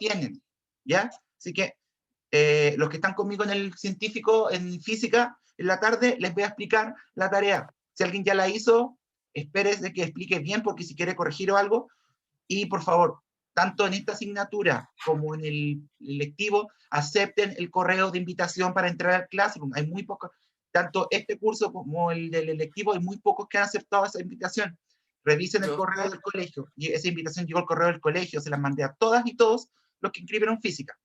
tienen, ¿ya? Así que los que están conmigo en el científico, en física, en la tarde, les voy a explicar la tarea. Si alguien ya la hizo, espérese que explique bien, porque si quiere corregir o algo, y por favor, tanto en esta asignatura como en el lectivo, acepten el correo de invitación para entrar al Classroom. Hay muy pocos, tanto este curso como el del electivo, hay muy pocos que han aceptado esa invitación. Revisen el correo del colegio, y esa invitación llegó al correo del colegio, se las mandé a todas y todos los que inscribieron física.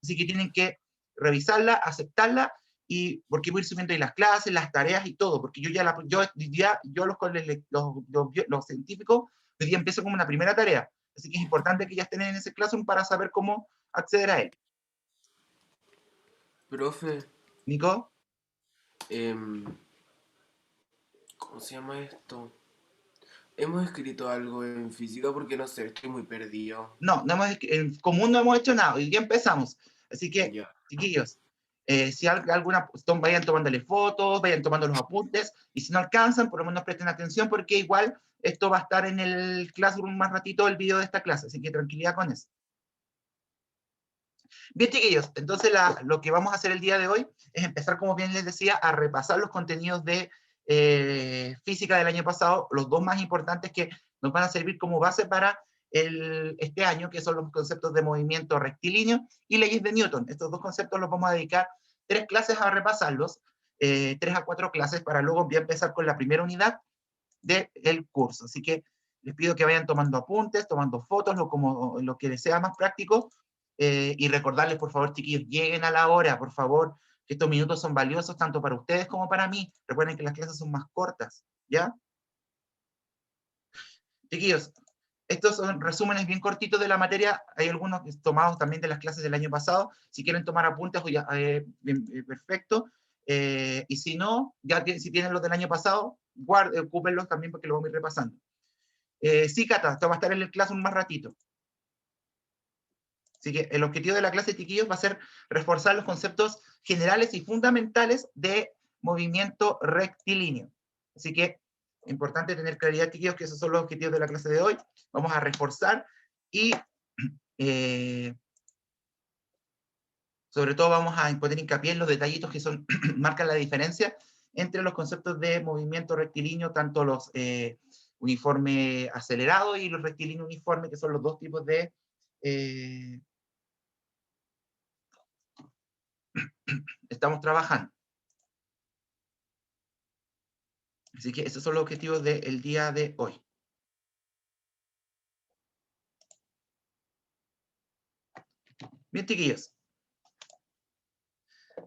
Así que tienen que revisarla, aceptarla, y porque voy a ir subiendo ahí las clases, las tareas y todo, porque yo los científicos, hoy día empiezo como una primera tarea, así que es importante que ya estén en ese Classroom para saber cómo acceder a él. Profe, ¿Nico? ¿cómo se llama esto? Hemos escrito algo en física porque no sé, estoy muy perdido. No, en común no hemos hecho nada, hoy día empezamos. Así que, Ya. chiquillos, si alguna, vayan tomándole fotos, vayan tomando los apuntes, y si no alcanzan, por lo menos presten atención, porque igual esto va a estar en el Classroom más ratito, el video de esta clase, así que tranquilidad con eso. Bien, chiquillos, entonces lo que vamos a hacer el día de hoy es empezar, como bien les decía, a repasar los contenidos de física del año pasado, los dos más importantes que nos van a servir como base para este año, que son los conceptos de movimiento rectilíneo y leyes de Newton. Estos dos conceptos los vamos a dedicar 3 clases a repasarlos, 3 a 4 clases, para luego empezar con la primera unidad del curso. Así que les pido que vayan tomando apuntes, tomando fotos, como lo que les sea más práctico, y recordarles, por favor, chiquillos, lleguen a la hora, por favor, que estos minutos son valiosos tanto para ustedes como para mí. Recuerden que las clases son más cortas, ¿ya? Chiquillos, estos son resúmenes bien cortitos de la materia. Hay algunos tomados también de las clases del año pasado. Si quieren tomar apuntes, perfecto. Y si no, si tienen los del año pasado, ocúpenlos también, porque los vamos a ir repasando. Sí, Cata, esto va a estar en el clase un más ratito. Así que el objetivo de la clase, chiquillos, va a ser reforzar los conceptos generales y fundamentales de movimiento rectilíneo. Así que, importante tener claridad, chiquillos, que esos son los objetivos de la clase de hoy. Vamos a reforzar y, sobre todo, vamos a poner hincapié en los detallitos que marcan la diferencia entre los conceptos de movimiento rectilíneo, tanto los uniforme acelerado y los rectilíneo uniforme, que son los dos tipos de estamos trabajando. Así que esos son los objetivos del día de hoy. Bien, chiquillos.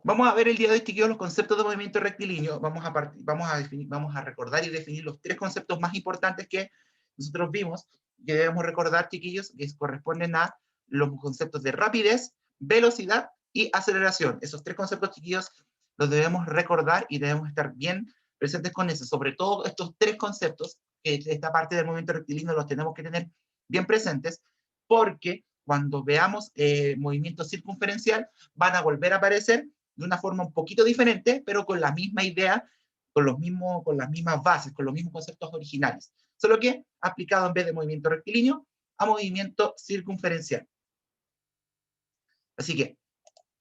Vamos a ver el día de hoy, chiquillos, los conceptos de movimiento rectilíneo. Vamos a recordar y definir los 3 conceptos más importantes que nosotros vimos, que debemos recordar, chiquillos, que corresponden a los conceptos de rapidez, velocidad y aceleración. Esos 3 conceptos, chiquillos, los debemos recordar y debemos estar bien presentes con eso. Sobre todo estos 3 conceptos, que esta parte del movimiento rectilíneo los tenemos que tener bien presentes, porque cuando veamos movimiento circunferencial, van a volver a aparecer de una forma un poquito diferente, pero con la misma idea, con las mismas bases, con los mismos conceptos originales. Solo que aplicado, en vez de movimiento rectilíneo, a movimiento circunferencial. Así que,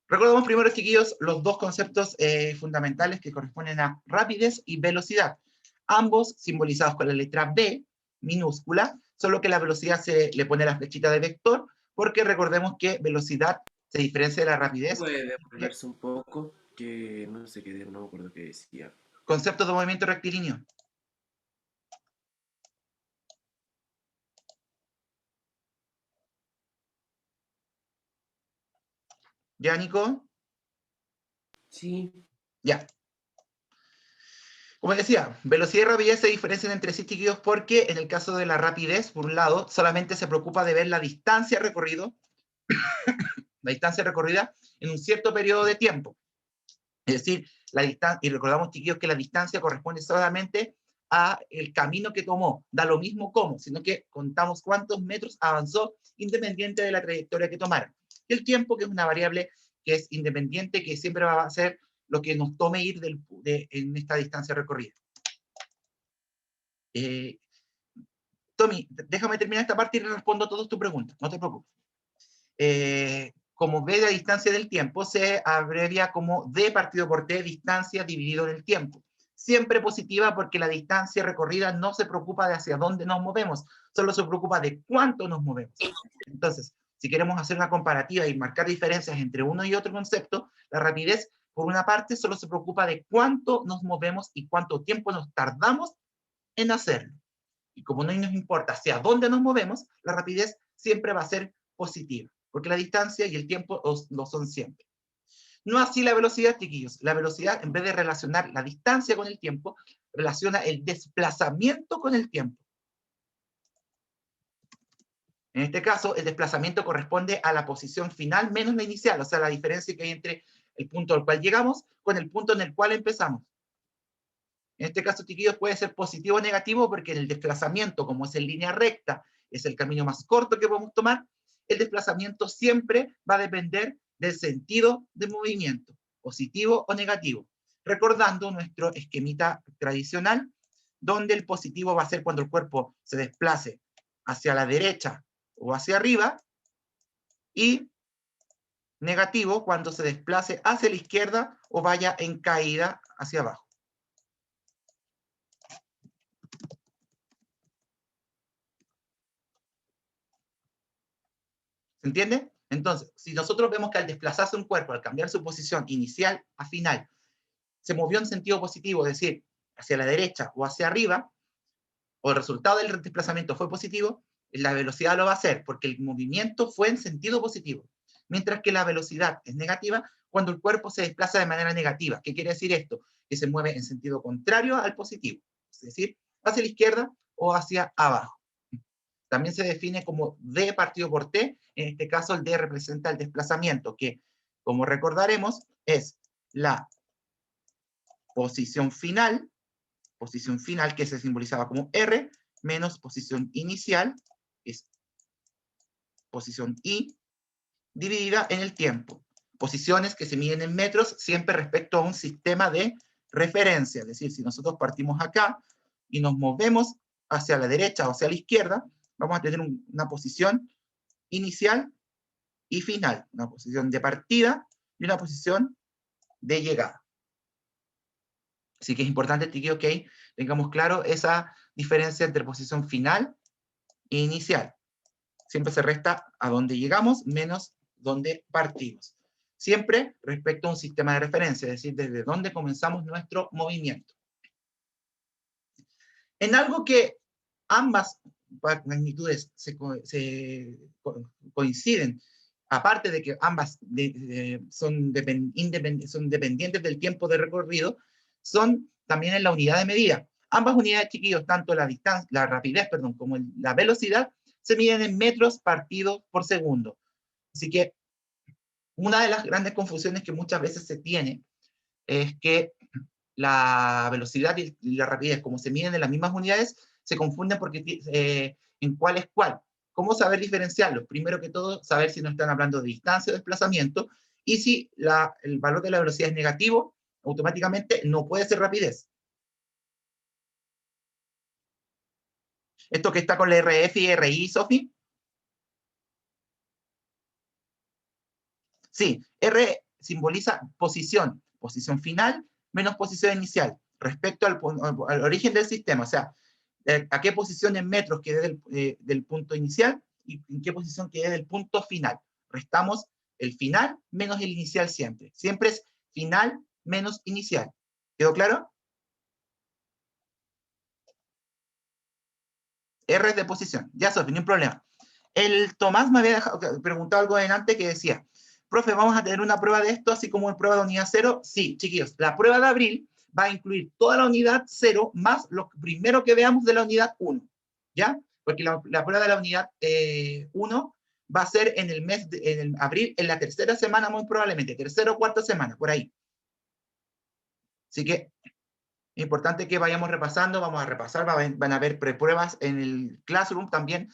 recordemos primero, chiquillos, los dos conceptos fundamentales que corresponden a rapidez y velocidad. Ambos simbolizados con la letra B, minúscula, solo que la velocidad se le pone la flechita de vector, porque recordemos que velocidad se diferencia de la rapidez. ¿Puede devolverse un poco? Que no sé qué, no me acuerdo qué decía. Conceptos de movimiento rectilíneo. ¿Ya, Nico? Sí. Ya. Como decía, velocidad y rapidez se diferencian entre sí, chiquillos, porque en el caso de la rapidez, por un lado, solamente se preocupa de ver la distancia recorrida en un cierto periodo de tiempo. Es decir, la distancia, y recordamos, chiquillos, que la distancia corresponde solamente a el camino que tomó. Da lo mismo cómo, sino que contamos cuántos metros avanzó independiente de la trayectoria que tomara. Y el tiempo, que es una variable que es independiente, que siempre va a ser lo que nos tome ir en esta distancia recorrida. Tommy, déjame terminar esta parte y respondo a todas tus preguntas, no te preocupes. como b de la distancia del tiempo, se abrevia como d partido por t, distancia dividido en el tiempo. Siempre positiva porque la distancia recorrida no se preocupa de hacia dónde nos movemos, solo se preocupa de cuánto nos movemos. Entonces, si queremos hacer una comparativa y marcar diferencias entre uno y otro concepto, la rapidez, por una parte, solo se preocupa de cuánto nos movemos y cuánto tiempo nos tardamos en hacerlo. Y como no nos importa hacia dónde nos movemos, la rapidez siempre va a ser positiva, porque la distancia y el tiempo lo son siempre. No así la velocidad, chiquillos. La velocidad, en vez de relacionar la distancia con el tiempo, relaciona el desplazamiento con el tiempo. En este caso, el desplazamiento corresponde a la posición final menos la inicial, o sea, la diferencia que hay entre el punto al cual llegamos con el punto en el cual empezamos. En este caso, chiquillos, puede ser positivo o negativo porque el desplazamiento, como es en línea recta, es el camino más corto que podemos tomar, el desplazamiento siempre va a depender del sentido de movimiento, positivo o negativo. Recordando nuestro esquemita tradicional, donde el positivo va a ser cuando el cuerpo se desplace hacia la derecha o hacia arriba, y negativo cuando se desplace hacia la izquierda o vaya en caída hacia abajo. ¿Se entiende? Entonces, si nosotros vemos que al desplazarse un cuerpo, al cambiar su posición inicial a final, se movió en sentido positivo, es decir, hacia la derecha o hacia arriba, o el resultado del desplazamiento fue positivo, la velocidad lo va a hacer, porque el movimiento fue en sentido positivo. Mientras que la velocidad es negativa cuando el cuerpo se desplaza de manera negativa. ¿Qué quiere decir esto? Que se mueve en sentido contrario al positivo, es decir, hacia la izquierda o hacia abajo. También se define como d partido por t, en este caso el d representa el desplazamiento, que, como recordaremos, es la posición final que se simbolizaba como r, menos posición inicial, que es posición i, dividida en el tiempo. Posiciones que se miden en metros siempre respecto a un sistema de referencia, es decir, si nosotros partimos acá y nos movemos hacia la derecha o hacia la izquierda, vamos a tener una posición inicial y final, una posición de partida y una posición de llegada. Así que es importante, chiquillos, que tengamos claro esa diferencia entre posición final e inicial. Siempre se resta a dónde llegamos menos dónde partimos. Siempre respecto a un sistema de referencia, es decir, desde dónde comenzamos nuestro movimiento. En algo que ambas magnitudes coinciden, aparte de que ambas son dependientes del tiempo de recorrido, son también en la unidad de medida. Ambas unidades, chiquillos, tanto la distancia, la rapidez, perdón, como la velocidad, se miden en metros partidos por segundo. Así que una de las grandes confusiones que muchas veces se tiene es que la velocidad y la rapidez, como se miden en las mismas unidades, se confunden porque en cuál es cuál. ¿Cómo saber diferenciarlos? Primero que todo, saber si no están hablando de distancia o desplazamiento, y si el valor de la velocidad es negativo, automáticamente no puede ser rapidez. Esto que está con la RF y RI, Sofi. Sí, R simboliza posición final menos posición inicial, respecto al origen del sistema, o sea, a qué posición en metros quedé del punto inicial y en qué posición quedé del punto final. Restamos el final menos el inicial siempre. Siempre es final menos inicial. ¿Quedó claro? R es de posición. Ya, Sofi, no hay problema. El Tomás me había preguntado algo adelante que decía, profe, ¿vamos a tener una prueba de esto, así como una prueba de unidad 0? Sí, chiquillos, la prueba de abril va a incluir toda la unidad 0 más lo primero que veamos de la unidad 1, ¿ya? Porque la prueba de la unidad 1 va a ser en el mes, en abril, en la tercera semana muy probablemente, tercera o cuarta semana, por ahí. Así que es importante que vayamos repasando, vamos a repasar, van a haber prepruebas en el Classroom también,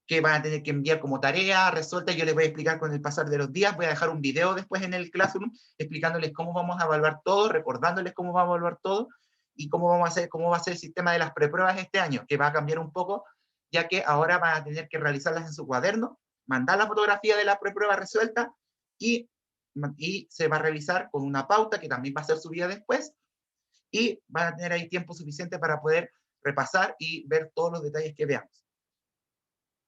que van a tener que enviar como tarea resuelta. Yo les voy a explicar con el pasar de los días. Voy a dejar un video después en el Classroom explicándoles cómo vamos a evaluar todo, recordándoles cómo vamos a evaluar todo y cómo va a ser el sistema de las prepruebas este año, que va a cambiar un poco, ya que ahora van a tener que realizarlas en su cuaderno mandar la fotografía de la prueba resuelta y se va a revisar con una pauta que también va a ser subida después, y van a tener ahí tiempo suficiente para poder repasar y ver todos los detalles que veamos.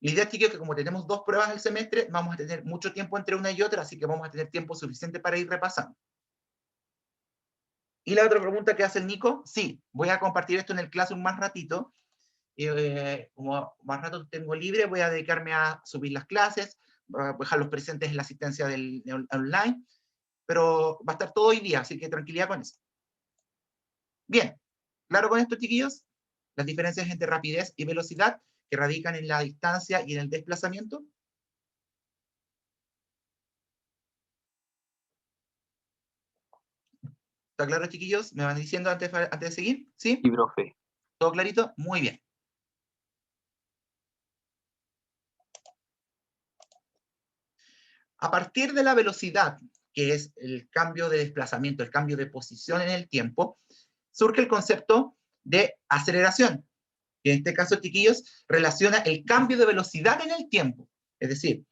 La idea, chicos, es que como tenemos 2 pruebas al semestre, vamos a tener mucho tiempo entre una y otra, así que vamos a tener tiempo suficiente para ir repasando. Y la otra pregunta que hace el Nico, sí, voy a compartir esto en el Classroom más ratito. Como más rato tengo libre, voy a dedicarme a subir las clases, voy a dejar los presentes en la asistencia online, pero va a estar todo hoy día, así que tranquilidad con eso. Bien, claro con esto, chiquillos, las diferencias entre rapidez y velocidad que radican en la distancia y en el desplazamiento. ¿Está claro, chiquillos? ¿Me van diciendo antes de seguir? ¿Sí? Sí, profe. ¿Todo clarito? Muy bien. A partir de la velocidad, que es el cambio de desplazamiento, el cambio de posición en el tiempo, surge el concepto de aceleración, que en este caso, chiquillos, relaciona el cambio de velocidad en el tiempo. Es decir,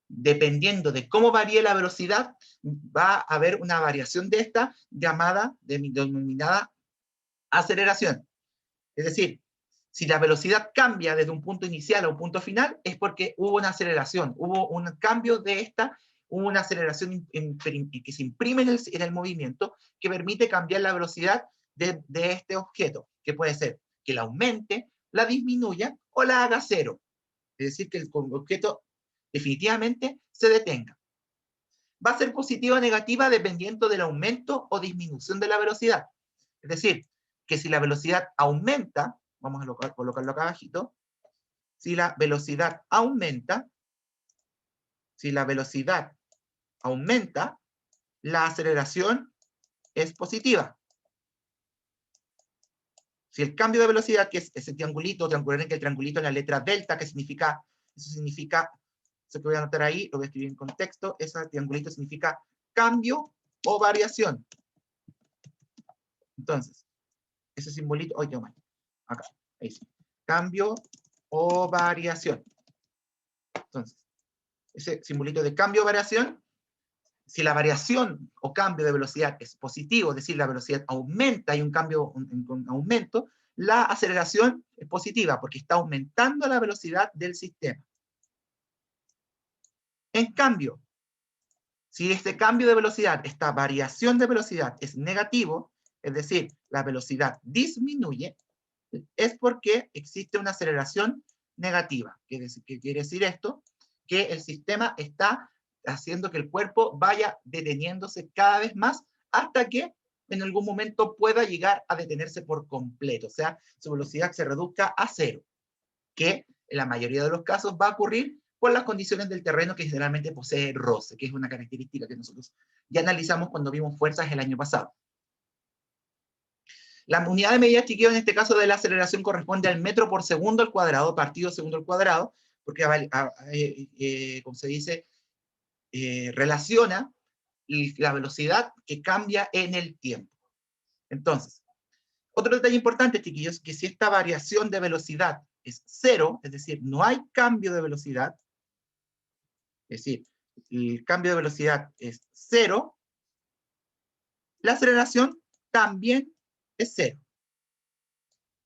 dependiendo de cómo varíe la velocidad, va a haber una variación de esta denominada aceleración. Es decir, si la velocidad cambia desde un punto inicial a un punto final, es porque hubo una aceleración, hubo un cambio de esta, hubo una aceleración que se imprime en el movimiento que permite cambiar la velocidad de este objeto, que puede ser que la aumente, la disminuya o la haga cero. Es decir, que el objeto definitivamente se detenga. Va a ser positiva o negativa dependiendo del aumento o disminución de la velocidad. Es decir, que si la velocidad aumenta, vamos a colocarlo acá abajito, si la velocidad aumenta, la aceleración es positiva. Si el cambio de velocidad, que es ese triangulito, recuerden que el triangulito en la letra delta, que significa, eso que voy a anotar ahí, lo voy a escribir en contexto, ese triangulito significa cambio o variación. Entonces, ese simbolito, oye, acá, ahí sí, cambio o variación. Entonces, ese simbolito de cambio o variación, si la variación o cambio de velocidad es positivo, es decir, la velocidad aumenta, hay un cambio, un aumento, la aceleración es positiva, porque está aumentando la velocidad del sistema. En cambio, si este cambio de velocidad, esta variación de velocidad es negativo, es decir, la velocidad disminuye, es porque existe una aceleración negativa. ¿Qué quiere decir esto? Que el sistema está haciendo que el cuerpo vaya deteniéndose cada vez más hasta que en algún momento pueda llegar a detenerse por completo. O sea, su velocidad se reduzca a cero, que en la mayoría de los casos va a ocurrir por las condiciones del terreno que generalmente posee roce, que es una característica que nosotros ya analizamos cuando vimos fuerzas el año pasado. La unidad de medida, chiquillos, en este caso de la aceleración corresponde al metro por segundo al cuadrado, partido segundo al cuadrado, porque, como se dice, relaciona la velocidad que cambia en el tiempo. Entonces, otro detalle importante, chiquillos, que si esta variación de velocidad es cero, es decir, no hay cambio de velocidad, es decir, el cambio de velocidad es cero, la aceleración también es cero.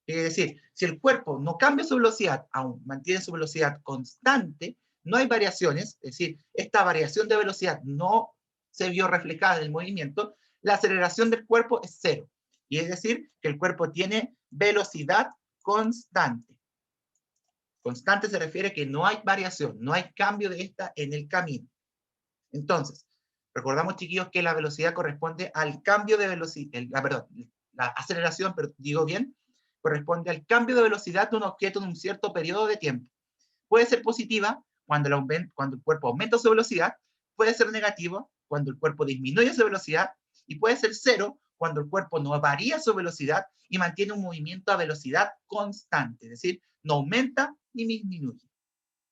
Es decir, si el cuerpo no cambia su velocidad, aún mantiene su velocidad constante, no hay variaciones, es decir, esta variación de velocidad no se vio reflejada en el movimiento, la aceleración del cuerpo es cero. Y es decir, que el cuerpo tiene velocidad constante. Constante se refiere a que no hay variación, no hay cambio de esta en el camino. Entonces, recordamos, chiquillos, que la velocidad corresponde al cambio de velocidad, la aceleración, pero digo bien, corresponde al cambio de velocidad de un objeto en un cierto periodo de tiempo. Puede ser positiva cuando el cuerpo aumenta su velocidad, puede ser negativo cuando el cuerpo disminuye su velocidad, y puede ser cero cuando el cuerpo no varía su velocidad y mantiene un movimiento a velocidad constante, es decir, no aumenta ni disminuye.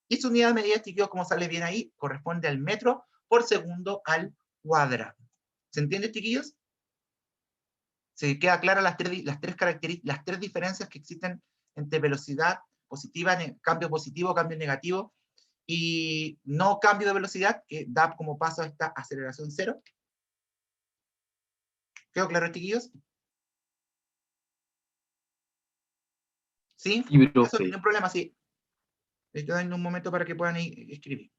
Y su unidad de medida, chiquillos, como sale bien ahí, corresponde al metro por segundo al cuadrado. ¿Se entiende, chiquillos? Se queda clara las tres diferencias que existen entre velocidad positiva, cambio positivo, cambio negativo, y no cambio de velocidad, que da como paso a esta aceleración cero. ¿Quedó claro, chiquillos? ¿Sí? Sí, Eso no profe. hay problema, sí. Estoy dando un momento para que puedan escribir.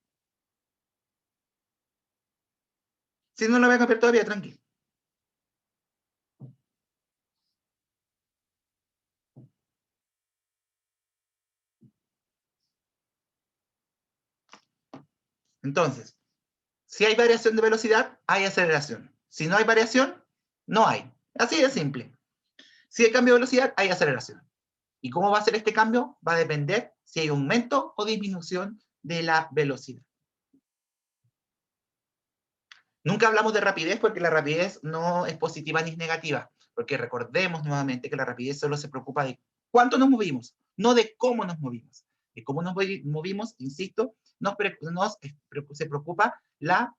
Si no lo voy a cambiar todavía, tranquilo. Entonces, si hay variación de velocidad, hay aceleración. Si no hay variación, no hay. Así de simple. Si hay cambio de velocidad, hay aceleración. ¿Y cómo va a ser este cambio? Va a depender si hay aumento o disminución de la velocidad. Nunca hablamos de rapidez porque la rapidez no es positiva ni es negativa, porque recordemos nuevamente que la rapidez solo se preocupa de cuánto nos movimos, no de cómo nos movimos. De cómo nos movimos, insisto, se preocupa la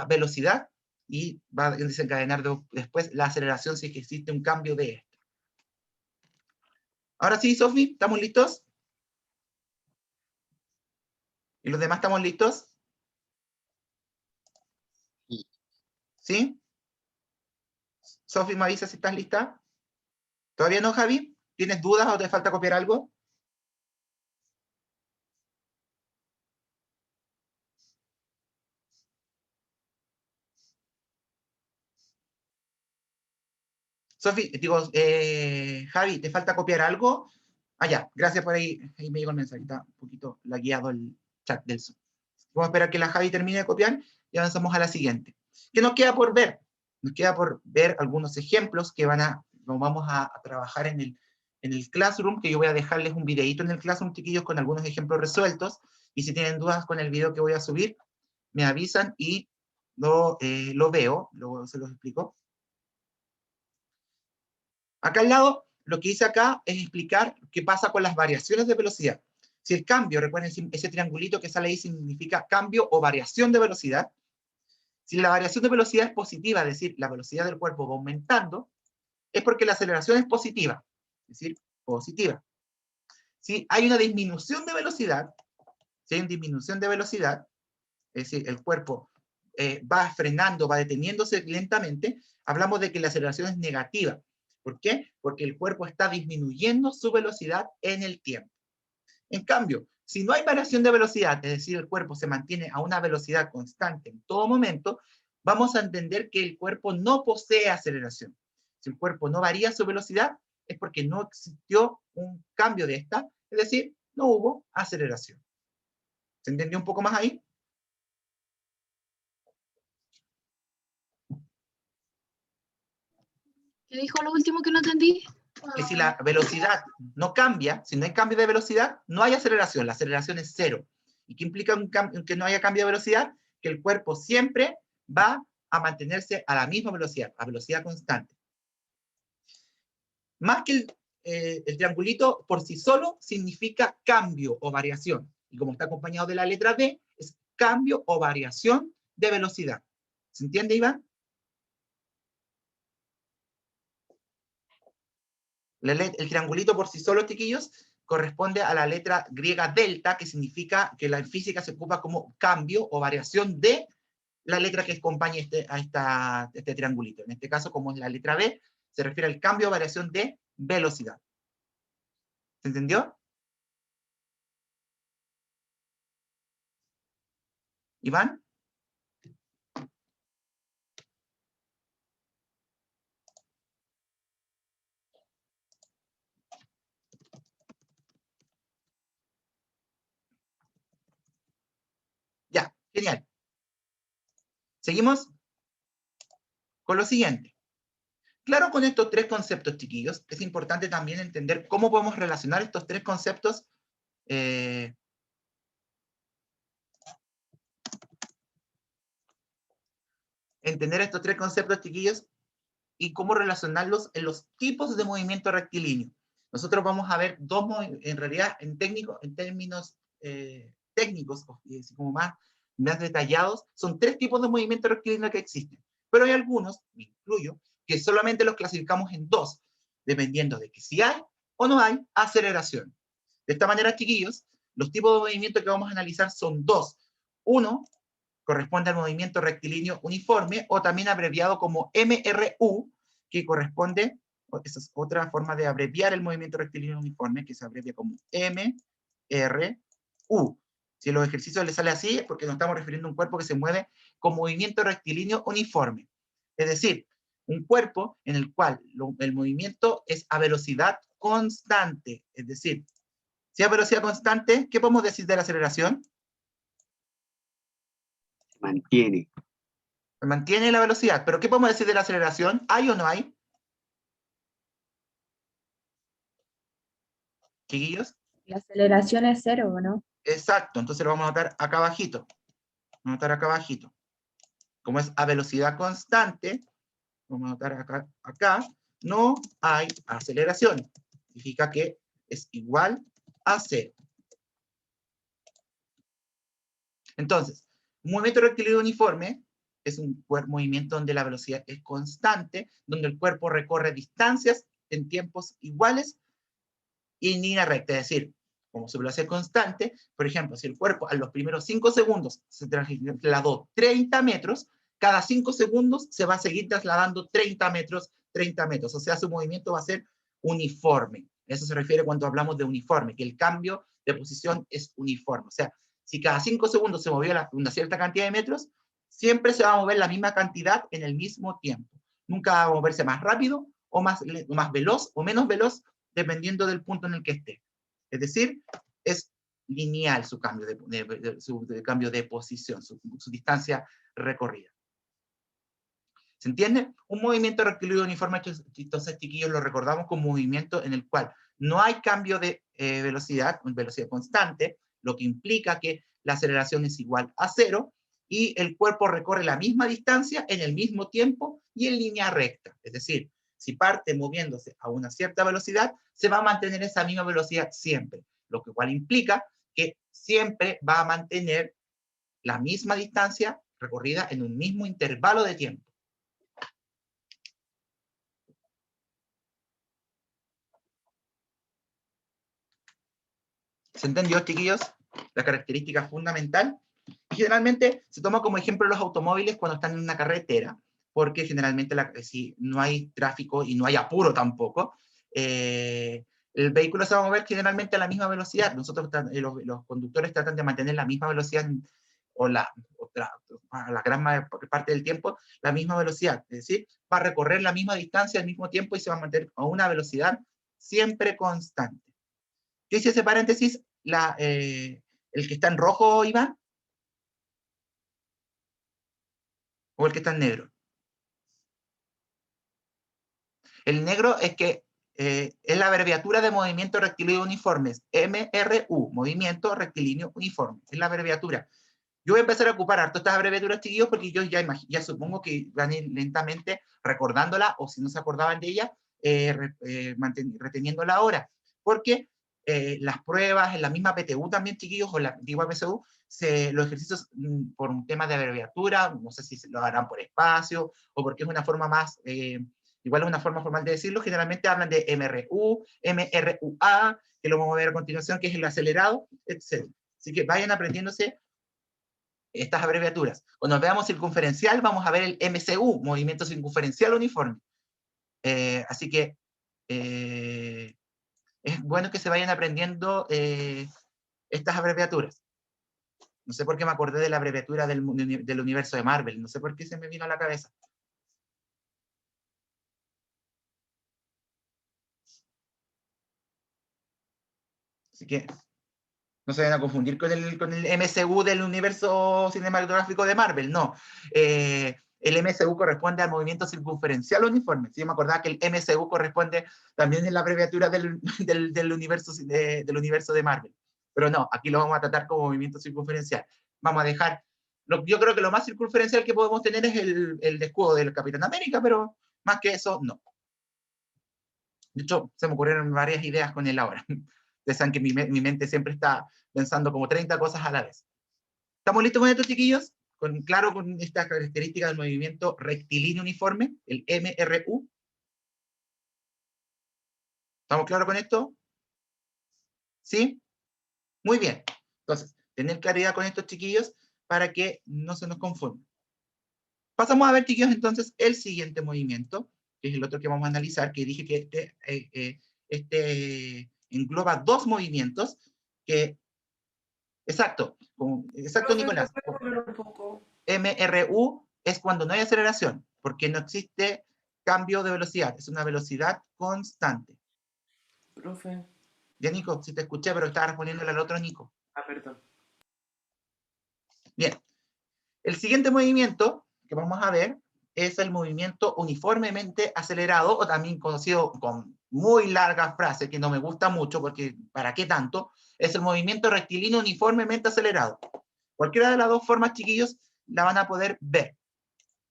velocidad y va a desencadenar después la aceleración si es que existe un cambio de esto. Ahora sí, Sofi, ¿estamos listos? ¿Y los demás estamos listos? Sí. ¿Sí? Sofi, ¿me avisa si estás lista? ¿Todavía no, Javi? ¿Tienes dudas o te falta copiar algo? Sofi, digo, Javi, ¿te falta copiar algo? Ah, ya, gracias por ahí. Ahí me llegó el mensaje, está un poquito lagueado el chat del Zoom. Vamos a esperar que la Javi termine de copiar y avanzamos a la siguiente. ¿Qué nos queda por ver? Nos queda por ver algunos ejemplos que vamos a trabajar en el Classroom, que yo voy a dejarles un videito en el Classroom, chiquillos, con algunos ejemplos resueltos. Y si tienen dudas con el video que voy a subir, me avisan y lo veo, luego se los explico. Acá al lado, lo que hice acá es explicar qué pasa con las variaciones de velocidad. Si el cambio, recuerden, ese triangulito que sale ahí significa cambio o variación de velocidad. Si la variación de velocidad es positiva, es decir, la velocidad del cuerpo va aumentando, es porque la aceleración es positiva, es decir, positiva. Si hay una disminución de velocidad, si hay una disminución de velocidad, es decir, el cuerpo va frenando, va deteniéndose lentamente, hablamos de que la aceleración es negativa. ¿Por qué? Porque el cuerpo está disminuyendo su velocidad en el tiempo. En cambio, si no hay variación de velocidad, es decir, el cuerpo se mantiene a una velocidad constante en todo momento, vamos a entender que el cuerpo no posee aceleración. Si el cuerpo no varía su velocidad, es porque no existió un cambio de esta, es decir, no hubo aceleración. ¿Se entendió un poco más ahí? ¿Qué dijo lo último que no entendí? Que si la velocidad no cambia, si no hay cambio de velocidad, no hay aceleración, la aceleración es cero. ¿Y qué implica que no haya cambio de velocidad? Que el cuerpo siempre va a mantenerse a la misma velocidad, a velocidad constante. Más que el triangulito por sí solo significa cambio o variación. Y como está acompañado de la letra D, es cambio o variación de velocidad. ¿Se entiende, Iván? El triangulito por sí solo, chiquillos, corresponde a la letra griega delta, que significa que en física se ocupa como cambio o variación de la letra que acompaña este triangulito. En este caso, como es la letra B, se refiere al cambio o variación de velocidad. ¿Se entendió? ¿Iván? Ya, genial. Seguimos con lo siguiente. Claro, con estos tres conceptos, chiquillos, es importante también entender cómo podemos relacionar estos tres conceptos entender estos tres conceptos, chiquillos, y cómo relacionarlos en los tipos de movimiento rectilíneo. Nosotros vamos a ver en realidad, en términos técnicos, como más detallados, son tres tipos de movimiento rectilíneo que existen. Pero hay algunos, me incluyo, que solamente los clasificamos en dos, dependiendo de que si hay o no hay aceleración. De esta manera, chiquillos, Los tipos de movimiento que vamos a analizar son dos. Uno corresponde al movimiento rectilíneo uniforme, o también abreviado como MRU, que corresponde, esa es otra forma de abreviar el movimiento rectilíneo uniforme, que se abrevia como MRU. Si los ejercicios les sale así, es porque nos estamos refiriendo a un cuerpo que se mueve con movimiento rectilíneo uniforme. Es decir, un cuerpo en el cual el movimiento es a velocidad constante. Es decir, si a velocidad constante, ¿qué podemos decir de la aceleración? Mantiene. Mantiene la velocidad. ¿Pero qué podemos decir de la aceleración? ¿Hay o no hay? Chiquillos. La aceleración es cero, ¿no? Exacto, entonces lo vamos a anotar acá abajito. Vamos a anotar acá abajito. Como es a velocidad constante, vamos a anotar acá, no hay aceleración. Significa que es igual a cero. Entonces, un movimiento rectilíneo uniforme es un movimiento donde la velocidad es constante, donde el cuerpo recorre distancias en tiempos iguales y en línea recta. Es decir, como su velocidad es constante, por ejemplo, si el cuerpo a los primeros 5 segundos se trasladó 30 metros, cada 5 segundos se va a seguir trasladando 30 metros, 30 metros. O sea, su movimiento va a ser uniforme. Eso se refiere cuando hablamos de uniforme, que el cambio de posición es uniforme. O sea, si cada 5 segundos se movió una cierta cantidad de metros, siempre se va a mover la misma cantidad en el mismo tiempo. Nunca va a moverse más rápido o más veloz o menos veloz, dependiendo del punto en el que esté. Es decir, es lineal su cambio de cambio de posición, su distancia recorrida. ¿Se entiende? Un movimiento rectilíneo uniforme, entonces, chiquillos, lo recordamos como un movimiento en el cual no hay cambio de velocidad constante, lo que implica que la aceleración es igual a cero, y el cuerpo recorre la misma distancia en el mismo tiempo y en línea recta. Es decir, si parte moviéndose a una cierta velocidad, se va a mantener esa misma velocidad siempre, lo que igual implica que siempre va a mantener la misma distancia recorrida en un mismo intervalo de tiempo. ¿Se entendió, chiquillos? La característica fundamental. Y generalmente se toma como ejemplo los automóviles cuando están en una carretera, porque generalmente si no hay tráfico y no hay apuro tampoco, el vehículo se va a mover generalmente a la misma velocidad. Nosotros, los conductores tratan de mantener la misma velocidad, o a la gran parte del tiempo, la misma velocidad. Es decir, va a recorrer la misma distancia al mismo tiempo y se va a mantener a una velocidad siempre constante. ¿Qué dice ese paréntesis? ¿El que está en rojo, Iván? ¿O el que está en negro? El negro es que es la abreviatura de movimiento rectilíneo uniformes, MRU, movimiento rectilíneo uniforme, es la abreviatura. Yo voy a empezar a ocupar harto estas abreviaturas, chiquillos, porque yo ya supongo que van a ir lentamente recordándola, o si no se acordaban de ella, reteniéndola ahora. Porque las pruebas, en la misma PTU también, chiquillos, o la antigua PSU, los ejercicios por un tema de abreviatura, no sé si lo harán por espacio, o porque es una forma más, igual es una forma formal de decirlo, generalmente hablan de MRU, MRUA, que lo vamos a ver a continuación, que es el acelerado, etc. Así que vayan aprendiéndose estas abreviaturas. Cuando veamos circunferencial, vamos a ver el MCU, movimiento circunferencial uniforme. Así que es bueno que se vayan aprendiendo estas abreviaturas. No sé por qué me acordé de la abreviatura del universo de Marvel, no sé por qué se me vino a la cabeza. Así que no se vayan a confundir con el MCU del universo cinematográfico de Marvel, no. El MCU corresponde al movimiento circunferencial uniforme. Sí, me acordaba que el MCU corresponde también en la abreviatura del universo de Marvel. Pero no, aquí lo vamos a tratar como movimiento circunferencial. Vamos a dejar, yo creo que lo más circunferencial que podemos tener es el escudo del Capitán América, pero más que eso, no. De hecho, se me ocurrieron varias ideas con él ahora. Ustedes saben que mi mente siempre está pensando como 30 cosas a la vez. ¿Estamos listos con esto, chiquillos? Claro, con esta característica del movimiento rectilíneo uniforme, el MRU. ¿Estamos claros con esto? ¿Sí? Muy bien. Entonces, tener claridad con estos chiquillos para que no se nos confundan. Pasamos a ver, chiquillos, entonces, el siguiente movimiento, que es el otro que vamos a analizar, que dije que este engloba dos movimientos que... Exacto, exacto, Profe, Nicolás. ¿me puede volver un poco? MRU es cuando no hay aceleración, porque no existe cambio de velocidad, es una velocidad constante. Profe. Ya, Nico, si te escuché, pero estaba respondiéndole al otro Nico. Ah, perdón. Bien. El siguiente movimiento que vamos a ver es el movimiento uniformemente acelerado, o también conocido con muy larga frase, que no me gusta mucho, porque ¿para qué tanto? Es el movimiento rectilíneo uniformemente acelerado. Cualquiera de las dos formas, chiquillos, la van a poder ver.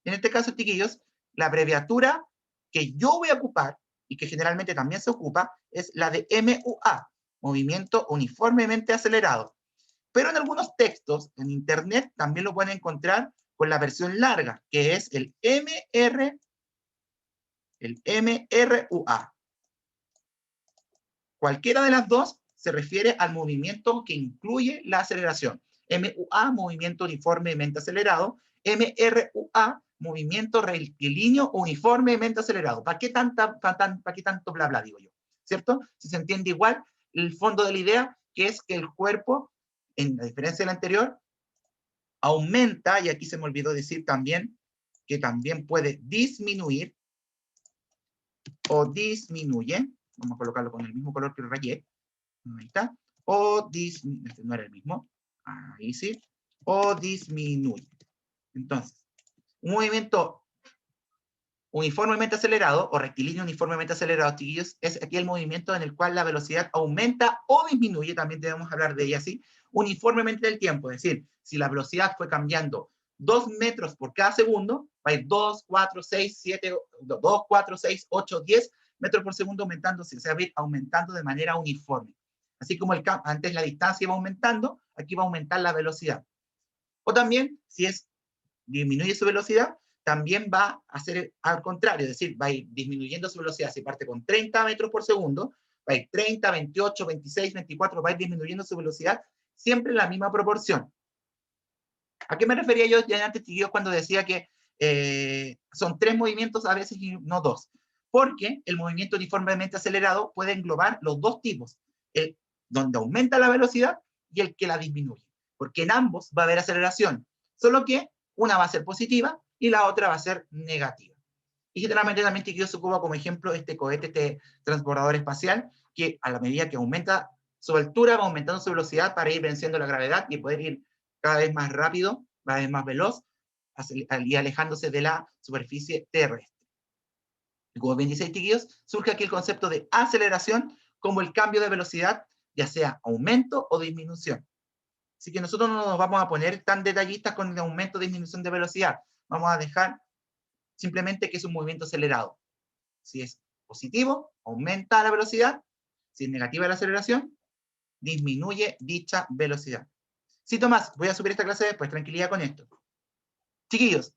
En este caso, chiquillos, la abreviatura que yo voy a ocupar, y que generalmente también se ocupa, es la de MUA, movimiento uniformemente acelerado. Pero en algunos textos en internet también lo pueden encontrar con la versión larga, que es el MRUA. Cualquiera de las dos se refiere al movimiento que incluye la aceleración. MUA, movimiento uniformemente acelerado. MRUA, movimiento rectilíneo uniformemente acelerado. ¿Para qué tanto bla bla, digo yo? ¿Cierto? Si se entiende igual el fondo de la idea, que es que el cuerpo, en la diferencia del anterior, aumenta, y aquí se me olvidó decir también, que también puede disminuir o disminuye. Vamos a colocarlo con el mismo color que el rayé. Ahí está. O disminuye, este no era el mismo. Ahí sí. O disminuye. Entonces, un movimiento uniformemente acelerado o rectilíneo uniformemente acelerado, chiquillos, es aquí el movimiento en el cual la velocidad aumenta o disminuye, también debemos hablar de ella así, uniformemente del tiempo. Es decir, si la velocidad fue cambiando 2 metros por cada segundo, va a ir 2, 4, 6, 7, 2, 4, 6, 8, 10 metros por segundo aumentando, se va a ir aumentando de manera uniforme. Así como antes la distancia iba aumentando, aquí va a aumentar la velocidad. O también, si disminuye su velocidad, también va a ser al contrario, es decir, va a ir disminuyendo su velocidad. Si parte con 30 metros por segundo, va a ir 30, 28, 26, 24, va a ir disminuyendo su velocidad siempre en la misma proporción. ¿A qué me refería yo ya antes, chiquillos, cuando decía que son 3 movimientos a veces y no 2? Porque el movimiento uniformemente acelerado puede englobar los dos tipos, el donde aumenta la velocidad y el que la disminuye. Porque en ambos va a haber aceleración, solo que una va a ser positiva y la otra va a ser negativa. Y generalmente también, chiquillos, se ocupa como ejemplo este cohete, este transbordador espacial, que a la medida que aumenta su altura, va aumentando su velocidad para ir venciendo la gravedad y poder ir cada vez más rápido, cada vez más veloz, y alejándose de la superficie terrestre. Y como bien dice, chiquillos, surge aquí el concepto de aceleración como el cambio de velocidad, ya sea aumento o disminución. Así que nosotros no nos vamos a poner tan detallistas con el aumento o disminución de velocidad. Vamos a dejar simplemente que es un movimiento acelerado. Si es positivo, aumenta la velocidad. Si es negativa la aceleración, disminuye dicha velocidad. Sí, Tomás, voy a subir esta clase después, tranquilidad con esto. Chiquillos,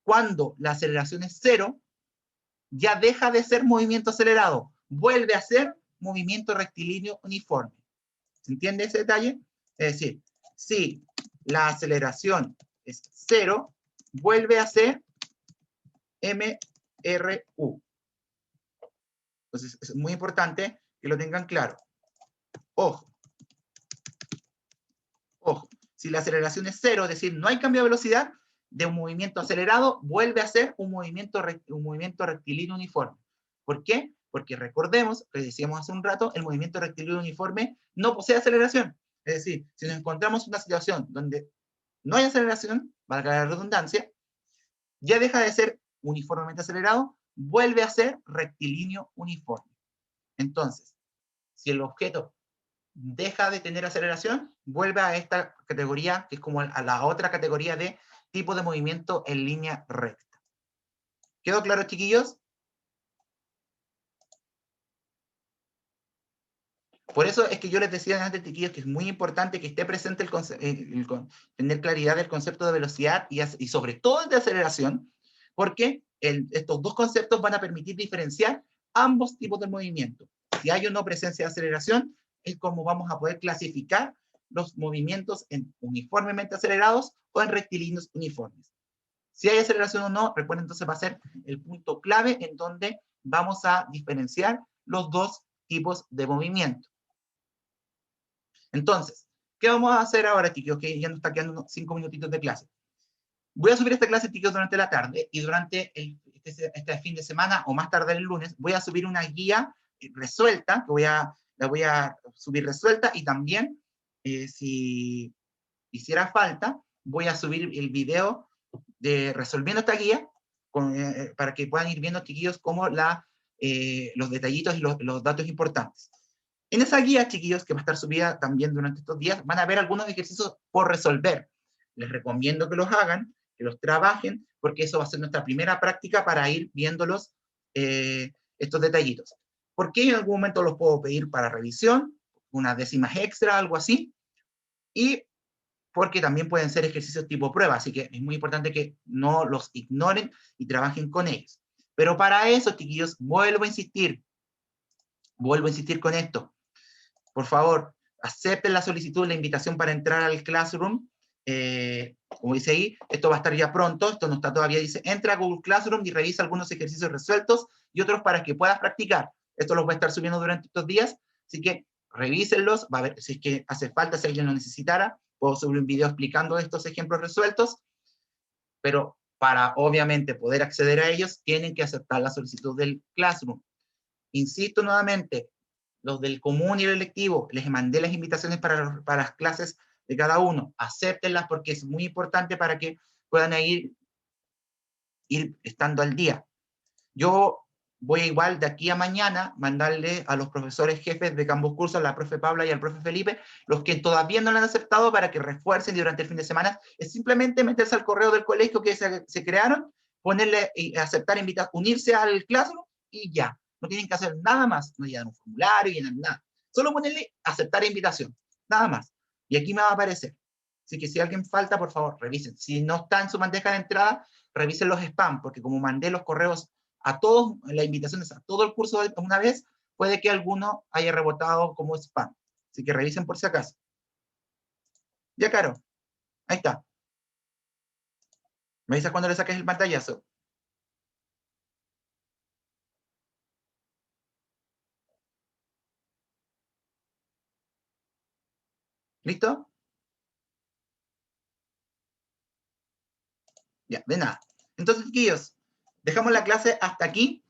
cuando la aceleración es 0, ya deja de ser movimiento acelerado, vuelve a ser movimiento rectilíneo uniforme. ¿Se entiende ese detalle? Es decir, si la aceleración es 0, vuelve a ser MRU. Entonces, es muy importante que lo tengan claro. Ojo. Ojo. Si la aceleración es 0, es decir, no hay cambio de velocidad, de un movimiento acelerado vuelve a ser un movimiento rectilíneo uniforme. ¿Por qué? Porque recordemos, que decíamos hace un rato, el movimiento rectilíneo uniforme no posee aceleración. Es decir, si nos encontramos en una situación donde no hay aceleración, valga la redundancia, ya deja de ser uniformemente acelerado, vuelve a ser rectilíneo uniforme. Entonces, si el objeto deja de tener aceleración, vuelve a esta categoría, que es como a la otra categoría de tipo de movimiento en línea recta. ¿Quedó claro, chiquillos? Por eso es que yo les decía antes, chiquillos, que es muy importante que esté presente tener claridad del concepto de velocidad y sobre todo el de aceleración, porque estos dos conceptos van a permitir diferenciar ambos tipos de movimiento. Si hay o no presencia de aceleración, es como vamos a poder clasificar los movimientos en uniformemente acelerados o en rectilíneos uniformes. Si hay aceleración o no, recuerden, entonces va a ser el punto clave en donde vamos a diferenciar los dos tipos de movimiento. Entonces, ¿qué vamos a hacer ahora, chicos? Que ya nos está quedando 5 minutitos de clase. Voy a subir esta clase, chicos, durante la tarde, y durante este fin de semana, o más tarde el lunes, voy a subir una guía resuelta, que la voy a subir resuelta, y también, si hiciera falta, voy a subir el video de resolviendo esta guía, para que puedan ir viendo, chiquillos, como los detallitos y los datos importantes. En esa guía, chiquillos, que va a estar subida también durante estos días, van a ver algunos ejercicios por resolver. Les recomiendo que los hagan, que los trabajen, porque eso va a ser nuestra primera práctica para ir viéndolos, estos detallitos. ¿Por qué en algún momento los puedo pedir para revisión? Unas décimas extra, algo así. Y porque también pueden ser ejercicios tipo prueba, así que es muy importante que no los ignoren y trabajen con ellos. Pero para eso, chiquillos, vuelvo a insistir con esto. Por favor, acepten la solicitud, la invitación para entrar al Classroom. Como dice ahí, esto va a estar ya pronto, esto no está todavía, dice, entra a Google Classroom y revisa algunos ejercicios resueltos y otros para que puedas practicar. Esto los voy a estar subiendo durante estos días, así que revísenlos, va a ver si es que hace falta, si alguien lo necesitara, puedo subir un video explicando estos ejemplos resueltos, pero para obviamente poder acceder a ellos, tienen que aceptar la solicitud del Classroom. Insisto nuevamente, los del común y el electivo, les mandé las invitaciones para las clases de cada uno, acéptenlas porque es muy importante para que puedan ir estando al día. Yo voy igual de aquí a mañana mandarle a los profesores jefes de ambos cursos, a la profe Paula y al profe Felipe, los que todavía no lo han aceptado para que refuercen durante el fin de semana, es simplemente meterse al correo del colegio que se crearon, ponerle y aceptar, unirse al Classroom y ya. No tienen que hacer nada más, no llenan un formulario, llenan nada. Solo ponerle aceptar invitación, nada más. Y aquí me va a aparecer. Así que si alguien falta, por favor, revisen. Si no está en su bandeja de entrada, revisen los spam, porque como mandé los correos a todos, las invitaciones a todo el curso una vez, puede que alguno haya rebotado como spam. Así que revisen por si acaso. Ya, Caro. Ahí está. Me avisas cuando le saques el pantallazo. ¿Listo? Ya, de nada. Entonces, chiquillos, dejamos la clase hasta aquí.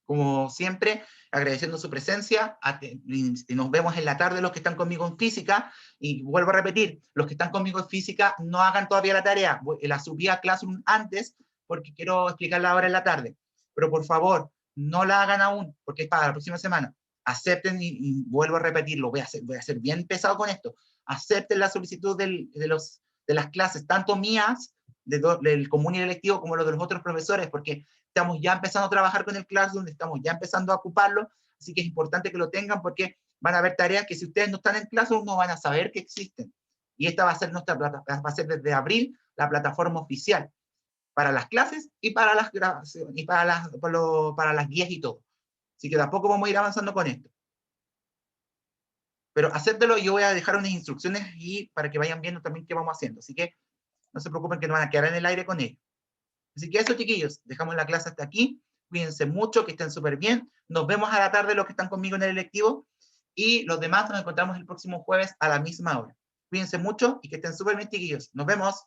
Como siempre, agradeciendo su presencia. Y nos vemos en la tarde los que están conmigo en física. Y vuelvo a repetir, los que están conmigo en física no hagan todavía la tarea. La subí a Classroom antes porque quiero explicarla ahora en la tarde. Pero por favor, no la hagan aún, porque es para la próxima semana. Acepten, y vuelvo a repetirlo, voy a ser bien pesado con esto. Acepten la solicitud de las clases, tanto mías, del común y el electivo, como los de los otros profesores, porque estamos ya empezando a trabajar con el Classroom, estamos ya empezando a ocuparlo, así que es importante que lo tengan porque van a haber tareas que si ustedes no están en Classroom no van a saber que existen. Y esta va a ser nuestra plataforma, va a ser desde abril la plataforma oficial para las clases y para las grabaciones, y para las guías y todo. Así que de a poco vamos a ir avanzando con esto. Pero acéptelo, yo voy a dejar unas instrucciones y para que vayan viendo también qué vamos haciendo. Así que no se preocupen que no van a quedar en el aire con ello. Así que eso, chiquillos, dejamos la clase hasta aquí. Cuídense mucho, que estén súper bien. Nos vemos a la tarde los que están conmigo en el electivo. Y los demás nos encontramos el próximo jueves a la misma hora. Cuídense mucho y que estén súper bien, chiquillos. Nos vemos.